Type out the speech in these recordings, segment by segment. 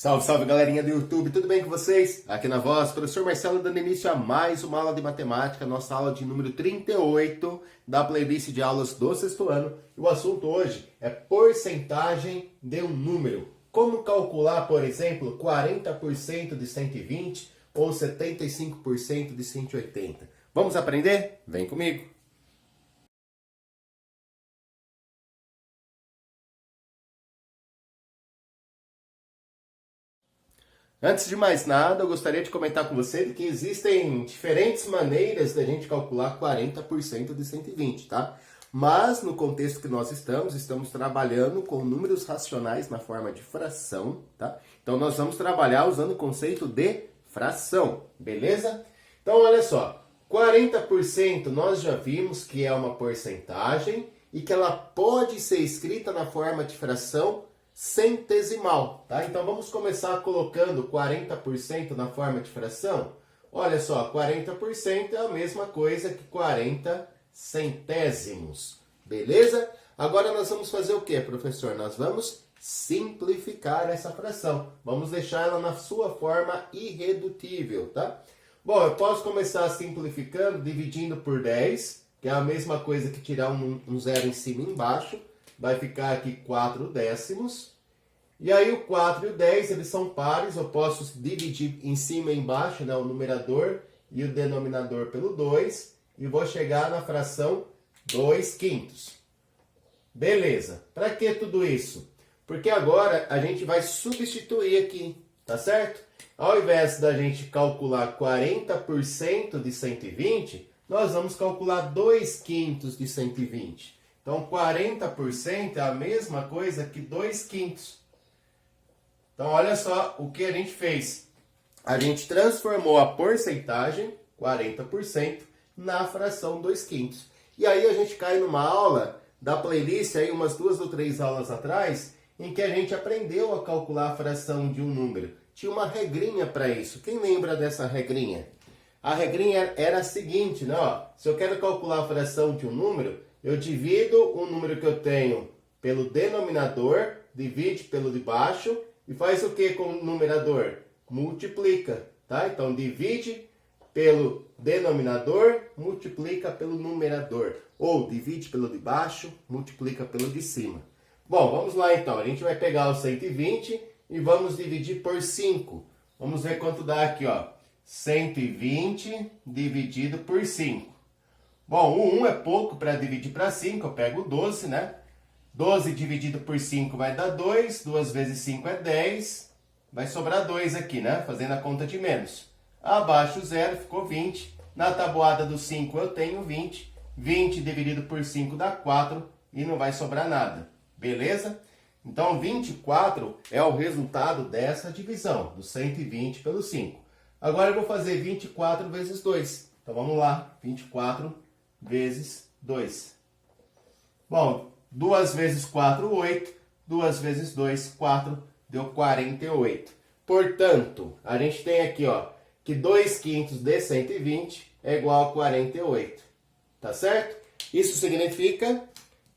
Salve, salve galerinha do YouTube, tudo bem com vocês? Aqui na voz, professor Marcelo dando início a mais uma aula de matemática, nossa aula de número 38 da playlist de aulas do sexto ano. E o assunto hoje é porcentagem de um número. Como calcular, por exemplo, 40% de 120 ou 75% de 180? Vamos aprender? Vem comigo! Antes de mais nada, eu gostaria de comentar com você que existem diferentes maneiras da gente calcular 40% de 120, tá? Mas no contexto que nós estamos trabalhando com números racionais na forma de fração, tá? Então nós vamos trabalhar usando o conceito de fração, beleza? Então olha só, 40% nós já vimos que é uma porcentagem e que ela pode ser escrita na forma de fração centesimal, tá? Então vamos começar colocando 40% na forma de fração. Olha só, 40% é a mesma coisa que 40 centésimos, beleza? Agora nós vamos fazer o que, professor? Nós vamos simplificar essa fração. Vamos deixar ela na sua forma irredutível, tá? Bom, eu posso começar simplificando, dividindo por 10, que é a mesma coisa que tirar um zero em cima e embaixo. Vai ficar aqui 4 décimos. E aí o 4 e o 10, eles são pares. Eu posso dividir em cima e embaixo, né, o numerador e o denominador pelo 2. E vou chegar na fração 2 quintos. Beleza. Para que tudo isso? Porque agora a gente vai substituir aqui, tá certo? Ao invés da gente calcular 40% de 120, nós vamos calcular 2 quintos de 120. Então, 40% é a mesma coisa que 2 quintos. Então, olha só o que a gente fez. A gente transformou a porcentagem, 40%, na fração 2 quintos. E aí a gente cai numa aula da playlist, aí umas 2 ou 3 aulas atrás, em que a gente aprendeu a calcular a fração de um número. Tinha uma regrinha para isso. Quem lembra dessa regrinha? A regrinha era a seguinte, né? Ó, se eu quero calcular a fração de um número, eu divido o número que eu tenho pelo denominador, divide pelo de baixo e faz o que com o numerador? Multiplica, tá? Então, divide pelo denominador, multiplica pelo numerador. Ou divide pelo de baixo, multiplica pelo de cima. Bom, vamos lá então. A gente vai pegar o 120 e vamos dividir por 5. Vamos ver quanto dá aqui, ó. 120 dividido por 5. Bom, o 1 é pouco para dividir para 5, eu pego 12, né? 12 dividido por 5 vai dar 2, 2 vezes 5 é 10, vai sobrar 2 aqui, né? Fazendo a conta de menos. Abaixo 0 ficou 20, na tabuada do 5 eu tenho 20, 20 dividido por 5 dá 4 e não vai sobrar nada, beleza? Então 24 é o resultado dessa divisão, do 120 pelo 5. Agora eu vou fazer 24 vezes 2, então vamos lá, 24 vezes 2. Bom, 2 vezes 4, 8. 2 vezes 2, 4. Deu 48. Portanto, a gente tem aqui, ó, que 2 quintos de 120 é igual a 48. Tá certo? Isso significa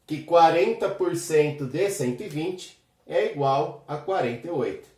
que 40% de 120 é igual a 48.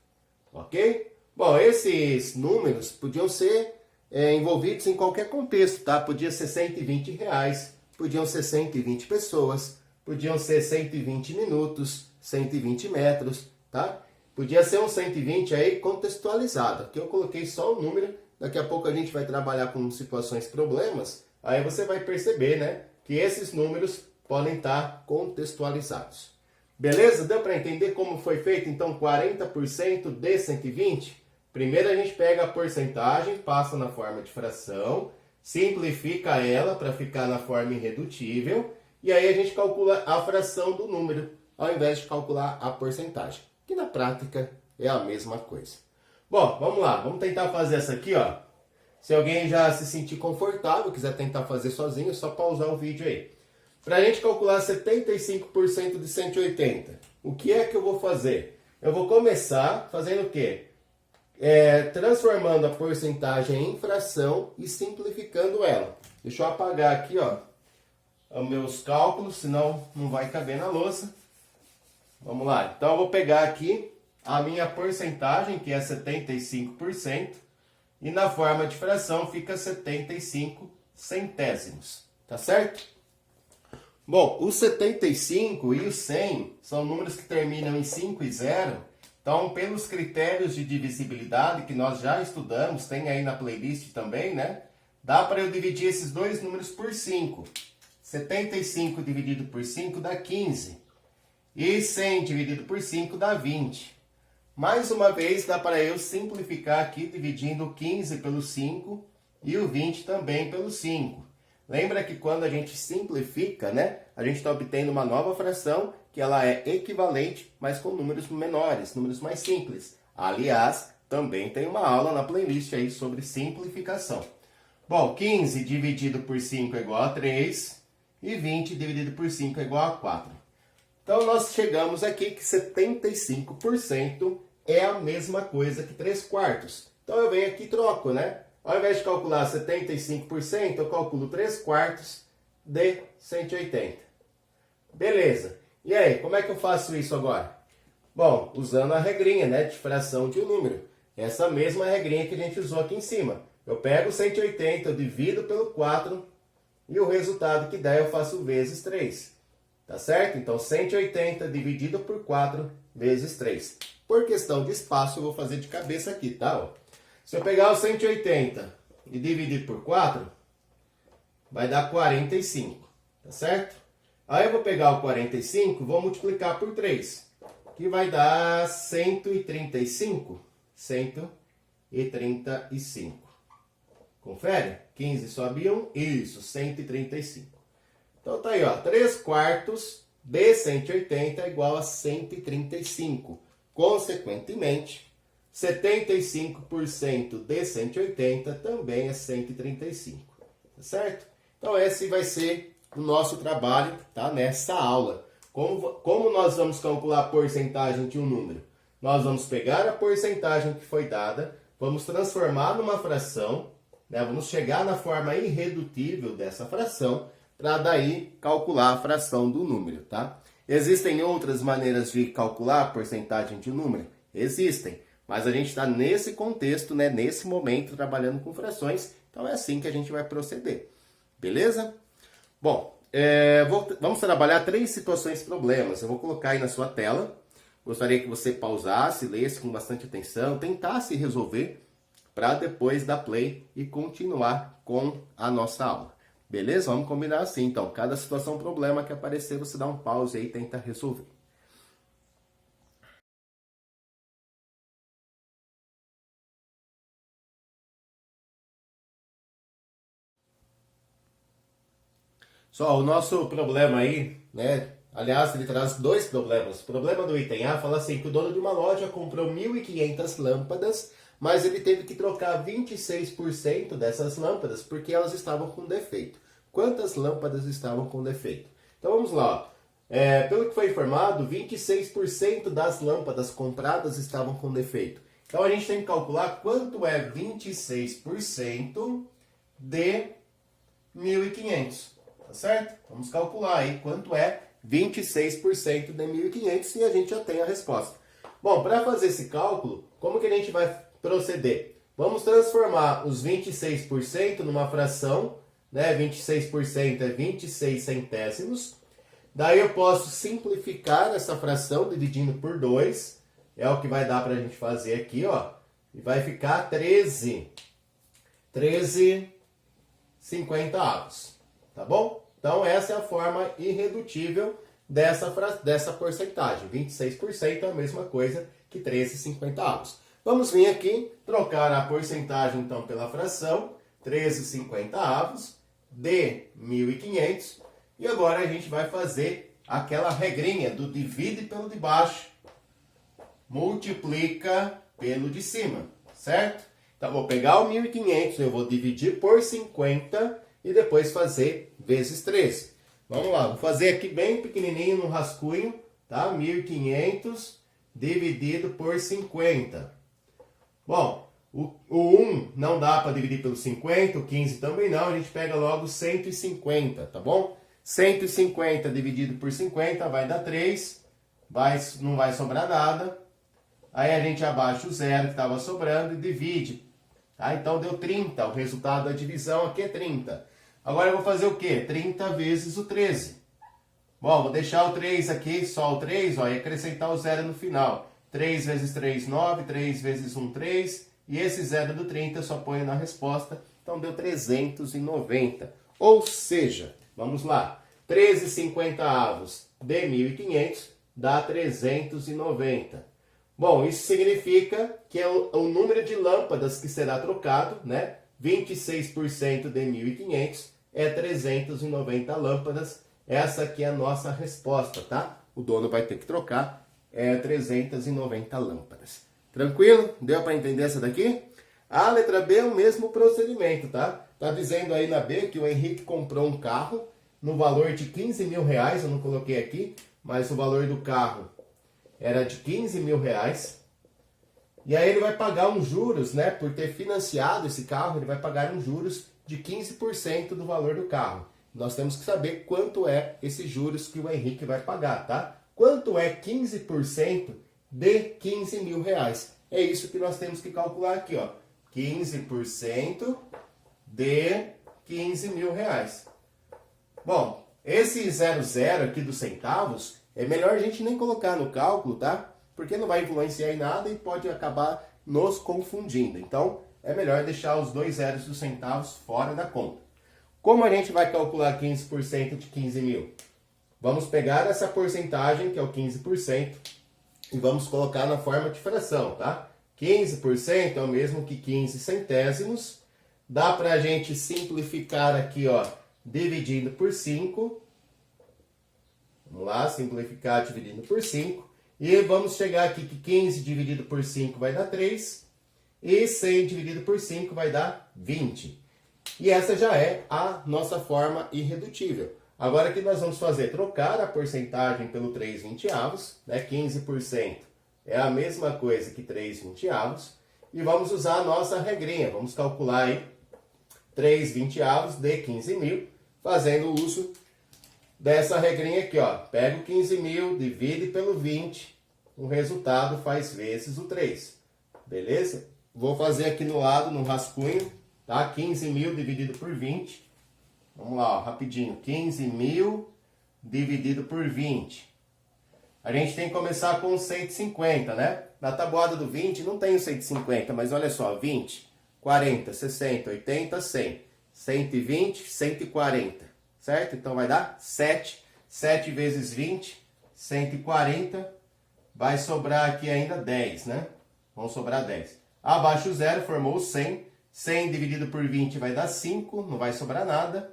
Ok? Bom, esses números podiam ser envolvidos em qualquer contexto, tá? Podia ser 120 reais, podiam ser 120 pessoas, podiam ser 120 minutos, 120 metros, tá? Podia ser um 120 aí contextualizado, aqui eu coloquei só o número, daqui a pouco a gente vai trabalhar com situações problemas, aí você vai perceber, né, que esses números podem estar contextualizados. Beleza? Deu para entender como foi feito, então, 40% de 120? Primeiro a gente pega a porcentagem, passa na forma de fração, simplifica ela para ficar na forma irredutível, e aí a gente calcula a fração do número, ao invés de calcular a porcentagem, que na prática é a mesma coisa. Bom, vamos lá, vamos tentar fazer essa aqui, ó. Se alguém já se sentir confortável, quiser tentar fazer sozinho, é só pausar o vídeo aí. Para a gente calcular 75% de 180, o que é que eu vou fazer? Eu vou começar fazendo o quê? Transformando a porcentagem em fração e simplificando ela. Deixa eu apagar aqui, ó, os meus cálculos, senão não vai caber na louça. Vamos lá. Então eu vou pegar aqui a minha porcentagem, que é 75%, e na forma de fração fica 75 centésimos, tá certo? Bom, o 75 e o 100 são números que terminam em 5 e 0, então pelos critérios de divisibilidade que nós já estudamos, tem aí na playlist também, né? Dá para eu dividir esses dois números por 5. 75 dividido por 5 dá 15. E 100 dividido por 5 dá 20. Mais uma vez, dá para eu simplificar aqui, dividindo o 15 pelo 5 e o 20 também pelo 5. Lembra que quando a gente simplifica, né, a gente está obtendo uma nova fração, que ela é equivalente, mas com números menores, números mais simples. Aliás, também tem uma aula na playlist aí sobre simplificação. Bom, 15 dividido por 5 é igual a 3 e 20 dividido por 5 é igual a 4. Então, nós chegamos aqui que 75% é a mesma coisa que 3 quartos. Então, eu venho aqui e troco, né? Ao invés de calcular 75%, eu calculo 3 quartos de 180. Beleza. E aí, como é que eu faço isso agora? Bom, usando a regrinha, né, de fração de um número. Essa mesma regrinha que a gente usou aqui em cima. Eu pego 180, eu divido pelo 4 e o resultado que dá eu faço vezes 3. Tá certo? Então, 180 dividido por 4 vezes 3. Por questão de espaço, eu vou fazer de cabeça aqui, tá? Se eu pegar o 180 e dividir por 4, vai dar 45, tá certo? Aí eu vou pegar o 45 e vou multiplicar por 3, que vai dar 135. 135. Confere? 15 sobe 1, isso, 135. Então tá aí, ó, 3 quartos de 180 é igual a 135. Consequentemente, 75% de 180 também é 135, tá certo? Então esse vai ser o nosso trabalho, tá, nessa aula. Como nós vamos calcular a porcentagem de um número? Nós vamos pegar a porcentagem que foi dada, vamos transformar numa fração, né? Vamos chegar na forma irredutível dessa fração, para daí calcular a fração do número, tá? Existem outras maneiras de calcular a porcentagem de um número? Existem, mas a gente está nesse contexto, né, nesse momento, trabalhando com frações, então é assim que a gente vai proceder, beleza? Bom, vamos trabalhar 3 situações problemas, eu vou colocar aí na sua tela, gostaria que você pausasse, lesse com bastante atenção, tentasse resolver, para depois dar play e continuar com a nossa aula. Beleza? Vamos combinar assim, então. Cada situação, problema que aparecer, você dá um pause aí e tenta resolver. Só o nosso problema aí, né? Aliás, ele traz 2 problemas. O problema do item A fala assim, que o dono de uma loja comprou 1.500 lâmpadas, mas ele teve que trocar 26% dessas lâmpadas porque elas estavam com defeito. Quantas lâmpadas estavam com defeito? Então vamos lá. Pelo que foi informado, 26% das lâmpadas compradas estavam com defeito. Então a gente tem que calcular quanto é 26% de 1.500. Tá certo? Vamos calcular aí quanto é 26% de 1.500 e a gente já tem a resposta. Bom, para fazer esse cálculo, como que a gente vai proceder? Vamos transformar os 26% numa fração, né? 26% é 26 centésimos. Daí eu posso simplificar essa fração dividindo por 2. É o que vai dar para a gente fazer aqui, ó. E vai ficar 13 50avos. Tá bom? Então essa é a forma irredutível dessa porcentagem. 26% é a mesma coisa que 13 50avos. Vamos vir aqui, trocar a porcentagem então pela fração, 13 50avos de 1.500. E agora a gente vai fazer aquela regrinha do divide pelo de baixo, multiplica pelo de cima, certo? Então vou pegar o 1.500, eu vou dividir por 50 e depois fazer vezes 13. Vamos lá, vou fazer aqui bem pequenininho no rascunho, tá? 1.500 dividido por 50. Bom, o 1 não dá para dividir pelo 50, o 15 também não, a gente pega logo 150, tá bom? 150 dividido por 50 vai dar 3, não vai sobrar nada. Aí a gente abaixa o zero que estava sobrando e divide. Tá? Então deu 30. O resultado da divisão aqui é 30. Agora eu vou fazer o quê? 30 vezes o 13. Bom, vou deixar o 3 aqui, só o 3, ó, e acrescentar o zero no final. 3 vezes 3, 9. 3 vezes 1, 3. E esse zero do 30 eu só ponho na resposta. Então deu 390. Ou seja, vamos lá. 13/50 de 1.500 dá 390. Bom, isso significa que é o número de lâmpadas que será trocado, né? 26% de 1.500 é 390 lâmpadas. Essa aqui é a nossa resposta, tá? O dono vai ter que trocar 390 lâmpadas. Tranquilo? Deu para entender essa daqui? A letra B é o mesmo procedimento, tá? Tá dizendo aí na B que o Henrique comprou um carro no valor de 15 mil reais, eu não coloquei aqui, mas o valor do carro era de 15 mil reais. E aí ele vai pagar uns juros, né? Por ter financiado esse carro, ele vai pagar uns juros de 15% do valor do carro. Nós temos que saber quanto é esses juros que o Henrique vai pagar, tá? Quanto é 15% de 15 mil reais? É isso que nós temos que calcular aqui, ó. 15% de 15 mil reais. Bom, esse 00 aqui dos centavos, é melhor a gente nem colocar no cálculo, tá? Porque não vai influenciar em nada e pode acabar nos confundindo. Então, é melhor deixar os dois zeros dos centavos fora da conta. Como a gente vai calcular 15% de 15 mil? Vamos pegar essa porcentagem, que é o 15%, e vamos colocar na forma de fração, tá? 15% é o mesmo que 15 centésimos. Dá para a gente simplificar aqui, ó, dividindo por 5. Vamos lá, simplificar dividindo por 5. E vamos chegar aqui que 15 dividido por 5 vai dar 3. E 100 dividido por 5 vai dar 20. E essa já é a nossa forma irredutível. Agora o que nós vamos fazer? Trocar a porcentagem pelo 3/20, né? 15% é a mesma coisa que 3/20. E vamos usar a nossa regrinha. Vamos calcular aí 3/20 de 15 mil, fazendo uso dessa regrinha aqui, ó. Pega o 15 mil, divide pelo 20, o resultado faz vezes o 3. Beleza? Vou fazer aqui no lado, no rascunho, tá? 15 mil dividido por 20. Vamos lá, ó, rapidinho. 15 mil dividido por 20. A gente tem que começar com 150, né? Na tabuada do 20 não tem o 150, mas olha só, 20, 40, 60, 80, 100. 120, 140, certo? Então vai dar 7. 7 vezes 20, 140. Vai sobrar aqui ainda 10, né? Vão sobrar 10. Abaixo o zero, formou 100. 100 dividido por 20 vai dar 5, não vai sobrar nada.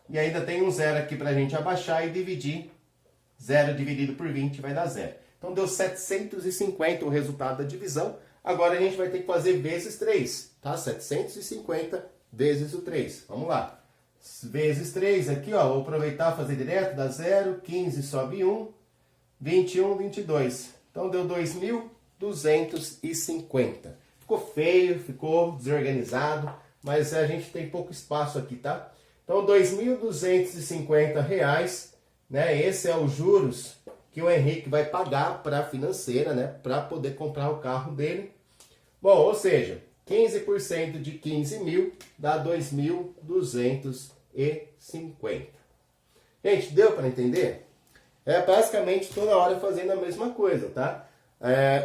E ainda tem um zero aqui para a gente abaixar e dividir. 0 dividido por 20 vai dar 0. Então deu 750 o resultado da divisão. Agora a gente vai ter que fazer vezes 3, tá? 750 vezes o 3. Vamos lá. Vezes 3 aqui, ó. Vou aproveitar e fazer direto. Dá 0, 15 sobe 1, 21, 22. Então deu 2.250. Ficou feio, ficou desorganizado, mas a gente tem pouco espaço aqui, tá? Então, R$ 2.250, né? Esse é os juros que o Henrique vai pagar para a financeira, né? Para poder comprar o carro dele. Bom, ou seja, 15% de 15 mil dá 2.250. Gente, deu para entender? É basicamente toda hora fazendo a mesma coisa, tá?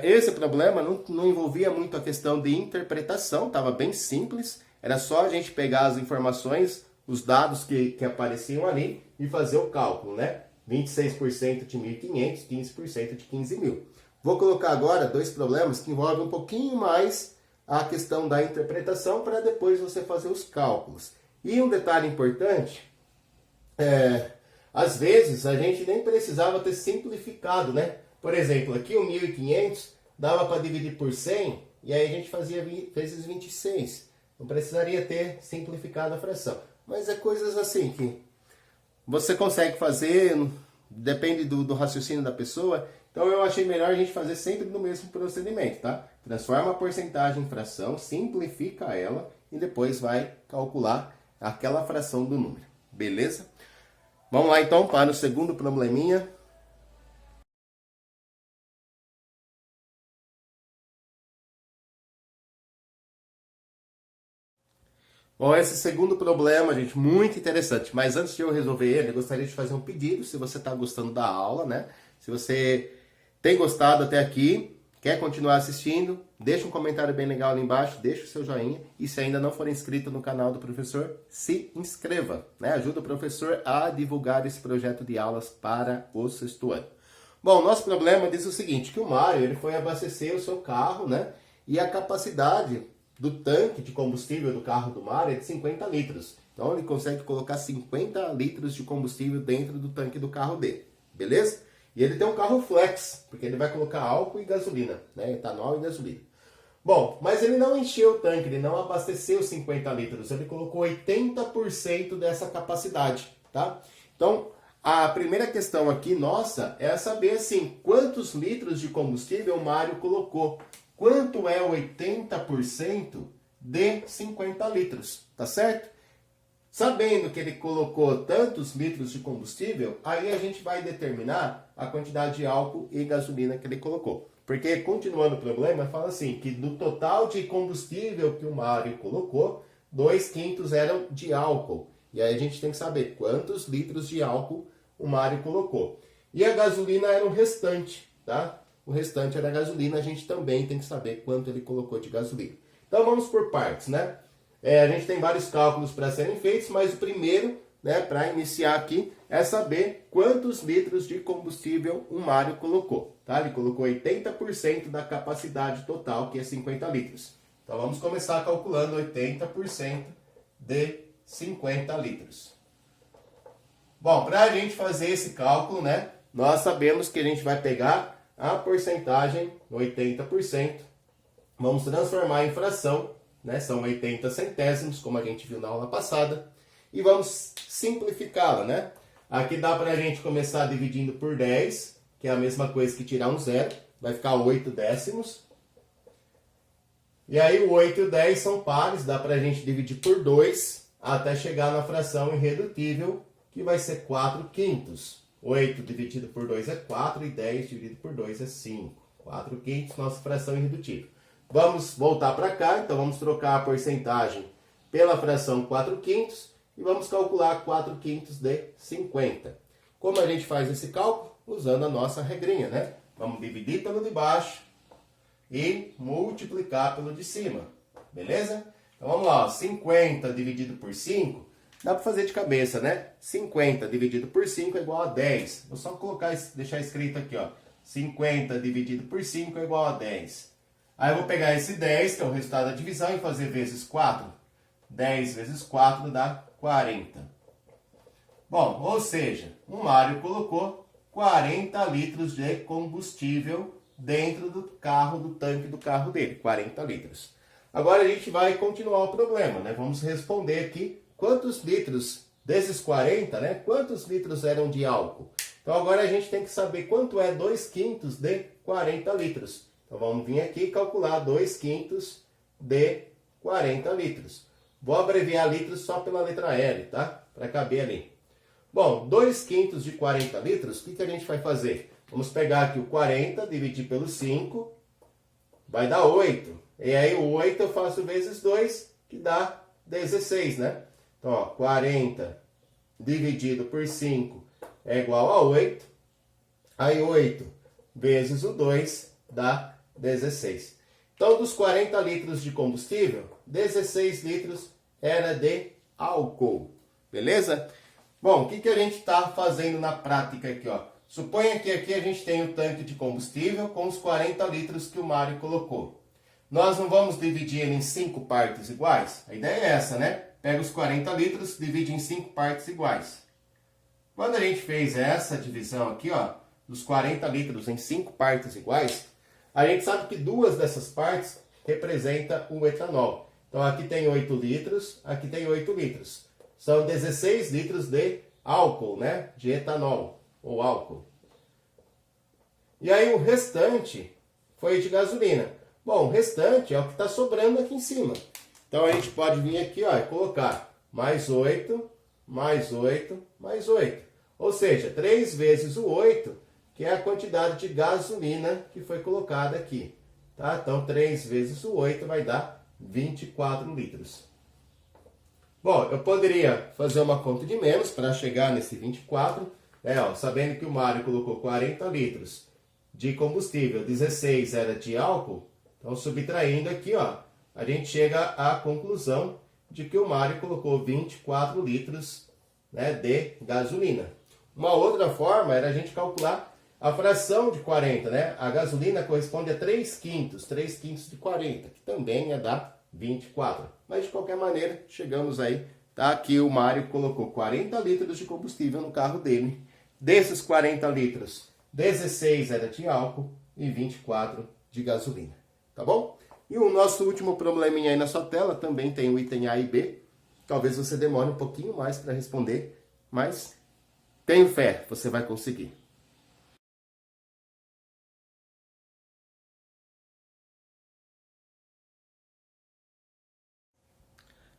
Esse problema não envolvia muito a questão de interpretação, estava bem simples. Era só a gente pegar as informações, os dados que apareciam ali e fazer o cálculo, né? 26% de 1.500, 15% de 15 mil. Vou colocar agora dois problemas que envolvem um pouquinho mais a questão da interpretação para depois você fazer os cálculos. E um detalhe importante, às vezes a gente nem precisava ter simplificado, né? Por exemplo, aqui o 1.500 dava para dividir por 100 e aí a gente fazia vezes 26. Não precisaria ter simplificado a fração. Mas é coisas assim que você consegue fazer, depende do raciocínio da pessoa. Então eu achei melhor a gente fazer sempre no mesmo procedimento, tá? Transforma a porcentagem em fração, simplifica ela e depois vai calcular aquela fração do número. Beleza? Vamos lá então para o segundo probleminha. Bom, esse segundo problema, gente, muito interessante. Mas antes de eu resolver ele, eu gostaria de fazer um pedido, se você está gostando da aula, né? Se você tem gostado até aqui, quer continuar assistindo, deixa um comentário bem legal ali embaixo, deixa o seu joinha. E se ainda não for inscrito no canal do professor, se inscreva, né? Ajuda o professor a divulgar esse projeto de aulas para o sexto ano. Bom, nosso problema diz o seguinte, que o Mário ele foi abastecer o seu carro, né? E a capacidade do tanque de combustível do carro do Mário é de 50 litros. Então ele consegue colocar 50 litros de combustível dentro do tanque do carro dele, beleza? E ele tem um carro flex, porque ele vai colocar álcool e gasolina, né? Etanol e gasolina. Bom, mas ele não encheu o tanque, ele não abasteceu 50 litros, ele colocou 80% dessa capacidade, tá? Então, a primeira questão aqui, nossa, é saber, assim, quantos litros de combustível o Mário colocou. Quanto é 80% de 50 litros, tá certo? Sabendo que ele colocou tantos litros de combustível, aí a gente vai determinar a quantidade de álcool e gasolina que ele colocou. Porque, continuando o problema, fala assim, que do total de combustível que o Mário colocou, 2/5 eram de álcool. E aí a gente tem que saber quantos litros de álcool o Mário colocou. E a gasolina era o restante, tá? O restante era gasolina, a gente também tem que saber quanto ele colocou de gasolina. Então vamos por partes, né? A gente tem vários cálculos para serem feitos, mas o primeiro, né, para iniciar aqui, é saber quantos litros de combustível o Mário colocou. Tá? Ele colocou 80% da capacidade total, que é 50 litros. Então vamos começar calculando 80% de 50 litros. Bom, para a gente fazer esse cálculo, né, nós sabemos que a gente vai pegar a porcentagem, 80%, vamos transformar em fração, né, são 80 centésimos, como a gente viu na aula passada, e vamos simplificá-la, né? Aqui dá para a gente começar dividindo por 10, que é a mesma coisa que tirar um zero, vai ficar 8 décimos. E aí o 8 e o 10 são pares, dá para a gente dividir por 2, até chegar na fração irredutível, que vai ser 4/5. 8 dividido por 2 é 4 e 10 dividido por 2 é 5. 4/5, nossa fração irredutível. Vamos voltar para cá, então vamos trocar a porcentagem pela fração 4/5 e vamos calcular 4/5 de 50. Como a gente faz esse cálculo? Usando a nossa regrinha, né? Vamos dividir pelo de baixo e multiplicar pelo de cima, beleza? Então vamos lá, ó, 50 dividido por 5, dá para fazer de cabeça, né? 50 dividido por 5 é igual a 10. Vou só colocar, deixar escrito aqui, ó. 50 dividido por 5 é igual a 10. Aí eu vou pegar esse 10, que é o resultado da divisão, e fazer vezes 4. 10 vezes 4 dá 40. Bom, ou seja, o Mário colocou 40 litros de combustível dentro do carro, do tanque do carro dele. 40 litros. Agora a gente vai continuar o problema, né? Vamos responder aqui quantos litros desses 40, né? Quantos litros eram de álcool? Então agora a gente tem que saber quanto é 2/5 de 40 litros. Então vamos vir aqui e calcular 2/5 de 40 litros. Vou abreviar litros só pela letra L, tá? Para caber ali. Bom, 2/5 de 40 litros, o que a gente vai fazer? Vamos pegar aqui o 40, dividir pelo 5, vai dar 8. E aí o 8 eu faço vezes 2, que dá 16, né? Então, ó, 40 dividido por 5 é igual a 8. Aí 8 vezes o 2 dá 16. Então, dos 40 litros de combustível, 16 litros era de álcool. Beleza? Bom, o que a gente está fazendo na prática aqui, ó? Suponha que aqui a gente tem o tanque de combustível com os 40 litros que o Mário colocou. Nós não vamos dividir ele em 5 partes iguais? A ideia é essa, né? Pega os 40 litros, divide em 5 partes iguais. Quando a gente fez essa divisão aqui, ó, dos 40 litros em 5 partes iguais, a gente sabe que 2 dessas partes representam o etanol. Então aqui tem 8 litros, aqui tem 8 litros. São 16 litros de álcool, né? De etanol ou álcool. E aí o restante foi de gasolina. Bom, o restante é o que está sobrando aqui em cima. Então a gente pode vir aqui, ó, e colocar mais 8, mais 8, mais 8. Ou seja, 3 vezes o 8, que é a quantidade de gasolina que foi colocada aqui. Tá? Então 3 vezes o 8 vai dar 24 litros. Bom, eu poderia fazer uma conta de menos para chegar nesse 24, né, ó, sabendo que o Mário colocou 40 litros de combustível, 16 era de álcool, então subtraindo aqui, ó, a gente chega à conclusão de que o Mário colocou 24 litros, né, de gasolina. Uma outra forma era a gente calcular a fração de 40, né? A gasolina corresponde a 3 quintos de 40, que também é da 24. Mas de qualquer maneira, chegamos aí, tá? Aqui o Mário colocou 40 litros de combustível no carro dele. Desses 40 litros, 16 era de álcool e 24 de gasolina, tá bom? E o nosso último probleminha aí na sua tela também tem o item A e B. Talvez você demore um pouquinho mais para responder, mas tenho fé, você vai conseguir.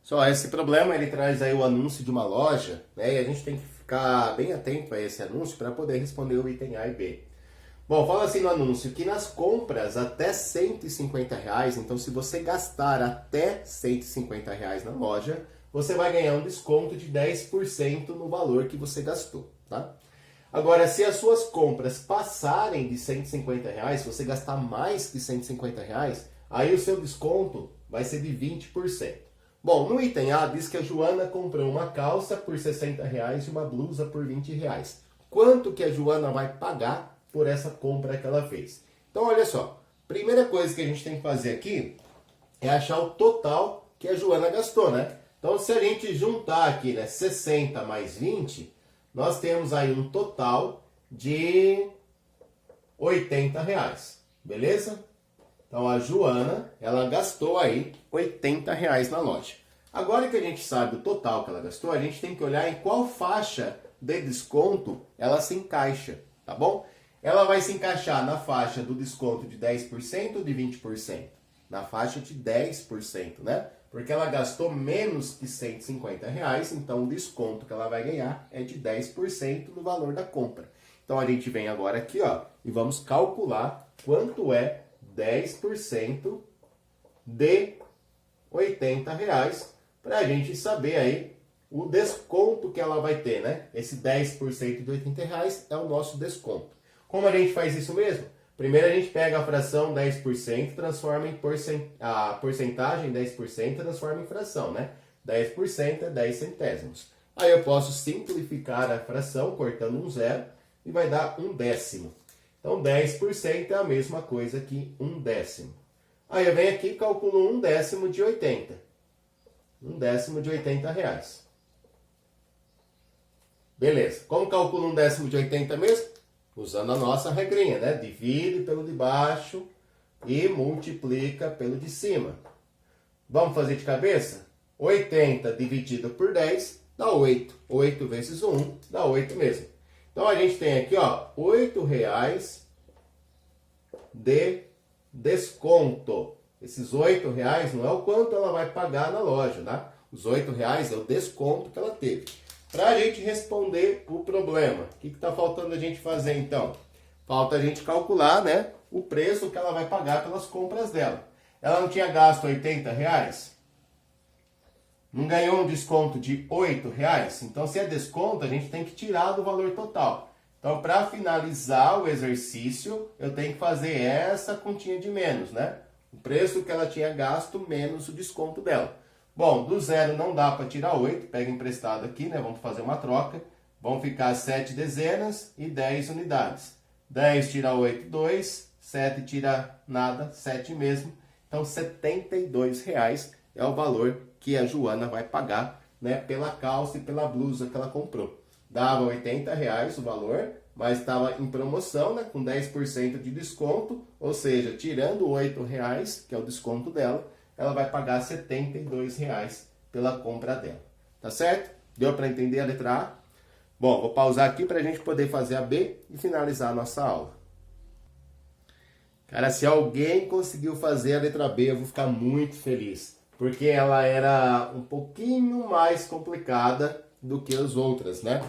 Só esse problema, ele traz aí o anúncio de uma loja, né? E a gente tem que ficar bem atento a esse anúncio para poder responder o item A e B. Bom, fala assim no anúncio que nas compras até R$ 150, então se você gastar até R$ 150 na loja, você vai ganhar um desconto de 10% no valor que você gastou, tá? Agora, se as suas compras passarem de R$ 150, se você gastar mais que R$ 150, aí o seu desconto vai ser de 20%. Bom, no item A diz que a Joana comprou uma calça por R$ 60 e uma blusa por R$ 20. Quanto que a Joana vai pagar por essa compra que ela fez? Então, olha só. Primeira coisa que a gente tem que fazer aqui é achar o total que a Joana gastou, né? Então, se a gente juntar aqui, né, 60 mais 20, nós temos aí um total de R$ 80, beleza? Então, a Joana, ela gastou aí R$ 80 na loja. Agora que a gente sabe o total que ela gastou, a gente tem que olhar em qual faixa de desconto ela se encaixa, tá bom? Ela vai se encaixar na faixa do desconto de 10% ou de 20%? Na faixa de 10%, né? Porque ela gastou menos que R$ 150, então o desconto que ela vai ganhar é de 10% no valor da compra. Então a gente vem agora aqui, ó, e vamos calcular quanto é 10% de R$ 80 para a gente saber aí o desconto que ela vai ter, né? Esse 10% de R$ 80 é o nosso desconto. Como a gente faz isso mesmo? Primeiro a gente pega a fração 10%, transforma em a porcentagem 10%, transforma em fração, né? 10% é 10 centésimos. Aí eu posso simplificar a fração cortando um zero e vai dar 1/10. Então 10% é a mesma coisa que 1/10. Aí eu venho aqui e calculo 1/10 de 80. 1/10 de R$ 80. Beleza. Como calculo 1/10 de 80 mesmo? Usando a nossa regrinha, né? Divide pelo de baixo e multiplica pelo de cima. Vamos fazer de cabeça? 80 dividido por 10 dá 8. 8 vezes 1 dá 8 mesmo. Então a gente tem aqui, ó, R$ 8 de desconto. Esses R$ 8 não é o quanto ela vai pagar na loja, tá? Os R$ 8 é o desconto que ela teve. Para a gente responder o problema, o que está faltando a gente fazer então? Falta a gente calcular, né, o preço que ela vai pagar pelas compras dela. Ela não tinha gasto R$ 80? Não ganhou um desconto de R$ 8? Então, se é desconto, a gente tem que tirar do valor total. Então, para finalizar o exercício, eu tenho que fazer essa continha de menos, né? O preço que ela tinha gasto menos o desconto dela. Bom, do zero não dá para tirar 8, pega emprestado aqui, né? Vamos fazer uma troca. Vão ficar 7 dezenas e 10 unidades. 10 tira 8, 2. 7 tira nada, 7 mesmo. Então, R$ 72 é o valor que a Joana vai pagar, né, pela calça e pela blusa que ela comprou. Dava R$ 80 o valor, mas estava em promoção, né, com 10% de desconto, ou seja, tirando R$ 8, que é o desconto dela, ela vai pagar R$ 72 pela compra dela. Tá certo? Deu para entender a letra A? Bom, vou pausar aqui para a gente poder fazer a B e finalizar a nossa aula. Cara, se alguém conseguiu fazer a letra B, eu vou ficar muito feliz, porque ela era um pouquinho mais complicada do que as outras, né?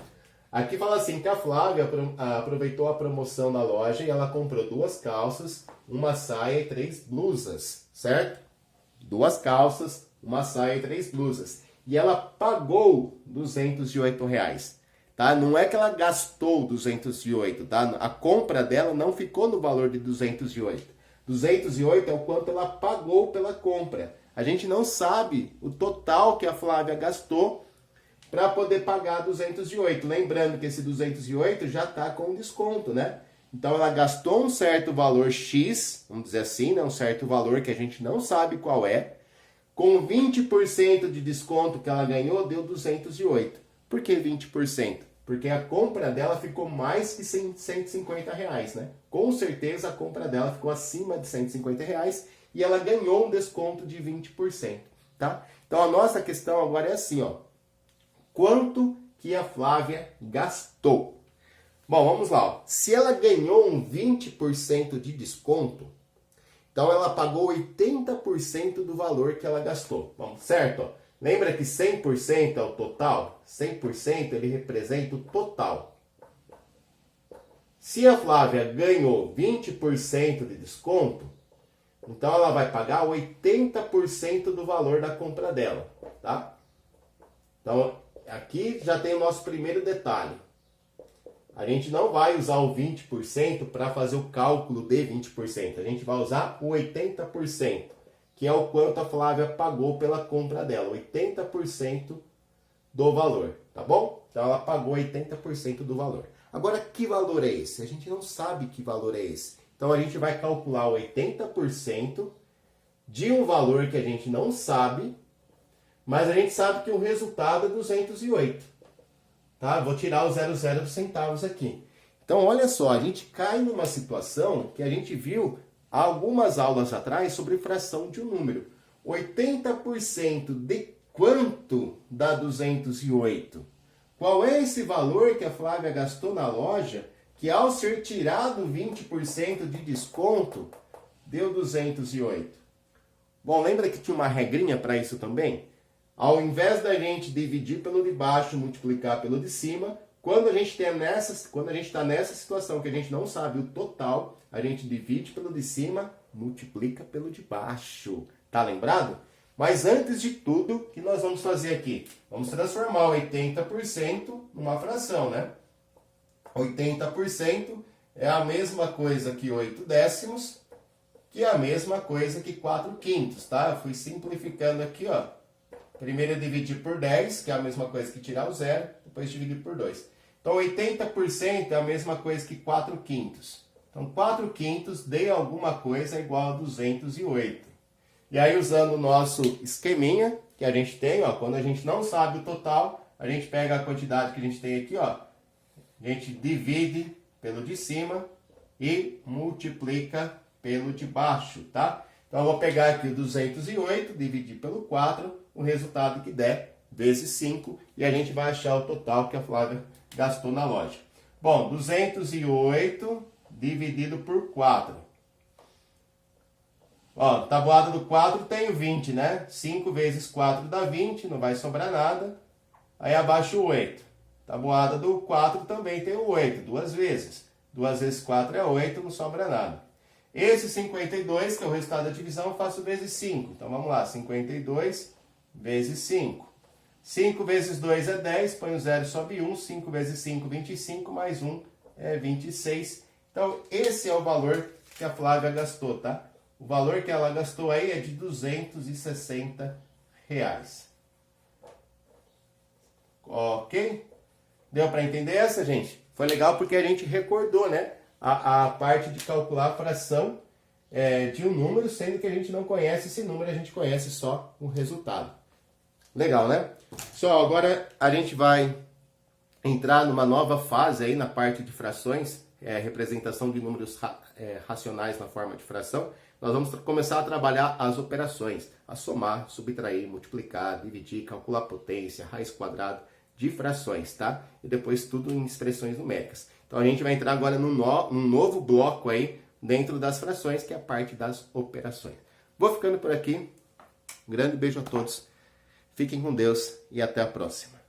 Aqui fala assim que a Flávia aproveitou a promoção da loja e ela comprou 2 calças, uma saia e 3 blusas, certo? 2 calças, uma saia e 3 blusas. e ela pagou R$208. Tá? Não é que ela gastou 208, tá? A compra dela não ficou no valor de 208. 208 é o quanto ela pagou pela compra. A gente não sabe o total que a Flávia gastou para poder pagar 208. Lembrando que esse 208 já está com desconto, né? Então ela gastou um certo valor X, vamos dizer assim, né? Um certo valor que a gente não sabe qual é. Com 20% de desconto que ela ganhou, deu 208. Por que 20%? Porque a compra dela ficou mais que R$150, né? Com certeza a compra dela ficou acima de R$150 e ela ganhou um desconto de 20%, tá? Então a nossa questão agora é assim, ó. Quanto que a Flávia gastou? Bom, vamos lá, ó. Se ela ganhou um 20% de desconto, então ela pagou 80% do valor que ela gastou. Bom, certo? Ó. Lembra que 100% é o total? 100% ele representa o total. Se a Flávia ganhou 20% de desconto, então ela vai pagar 80% do valor da compra dela, tá? Então, aqui já tem o nosso primeiro detalhe. A gente não vai usar o 20% para fazer o cálculo de 20%. A gente vai usar o 80%, que é o quanto a Flávia pagou pela compra dela. 80% do valor, tá bom? Então ela pagou 80% do valor. Agora, que valor é esse? A gente não sabe que valor é esse. Então a gente vai calcular 80% de um valor que a gente não sabe, mas a gente sabe que o resultado é 208. Tá? Vou tirar o 00 dos centavos aqui. Então, olha só, a gente cai numa situação que a gente viu há algumas aulas atrás sobre fração de um número. 80% de quanto dá 208? Qual é esse valor que a Flávia gastou na loja que, ao ser tirado 20% de desconto, deu 208? Bom, lembra que tinha uma regrinha para isso também? Ao invés da gente dividir pelo de baixo, multiplicar pelo de cima, quando a gente está nessa situação que a gente não sabe o total, a gente divide pelo de cima, multiplica pelo de baixo. Tá lembrado? Mas antes de tudo, o que nós vamos fazer aqui? Vamos transformar 80% numa fração, né? 80% é a mesma coisa que 8 décimos, que é a mesma coisa que 4 quintos, tá? Eu fui simplificando aqui, ó. Primeiro eu dividi por 10, que é a mesma coisa que tirar o zero, depois dividir por 2. Então 80% é a mesma coisa que 4 quintos. Então 4 quintos de alguma coisa é igual a 208. E aí usando o nosso esqueminha que a gente tem, ó, quando a gente não sabe o total, a gente pega a quantidade que a gente tem aqui, ó, a gente divide pelo de cima e multiplica pelo de baixo, tá? Então eu vou pegar aqui o 208, dividir pelo 4, o resultado que der, vezes 5, e a gente vai achar o total que a Flávia gastou na loja. Bom, 208 dividido por 4. Ó, tabuada do 4 tem o 20, né? 5 vezes 4 dá 20, não vai sobrar nada. Aí abaixo o 8. Tabuada do 4 também tem o 8, duas vezes. 2 vezes 4 é 8, não sobra nada. Esse 52, que é o resultado da divisão, eu faço vezes 5. Então vamos lá, 52 vezes 5. 5 vezes 2 é 10, põe o 0 sobe 1. 5 vezes 5, 25, mais 1 é 26. Então esse é o valor que a Flávia gastou, tá? O valor que ela gastou aí é de R$260. Ok? Deu para entender essa, gente? Foi legal porque a gente recordou, né? A parte de calcular a fração de um número, sendo que a gente não conhece esse número, a gente conhece só o resultado. Legal, né? Só agora a gente vai entrar numa nova fase aí na parte de frações, representação de números racionais na forma de fração. Nós vamos começar a trabalhar as operações, a somar, subtrair, multiplicar, dividir, calcular potência, raiz quadrada de frações, tá? E depois tudo em expressões numéricas. Então a gente vai entrar agora num novo bloco aí dentro das frações, que é a parte das operações. Vou ficando por aqui. Um grande beijo a todos. Fiquem com Deus e até a próxima.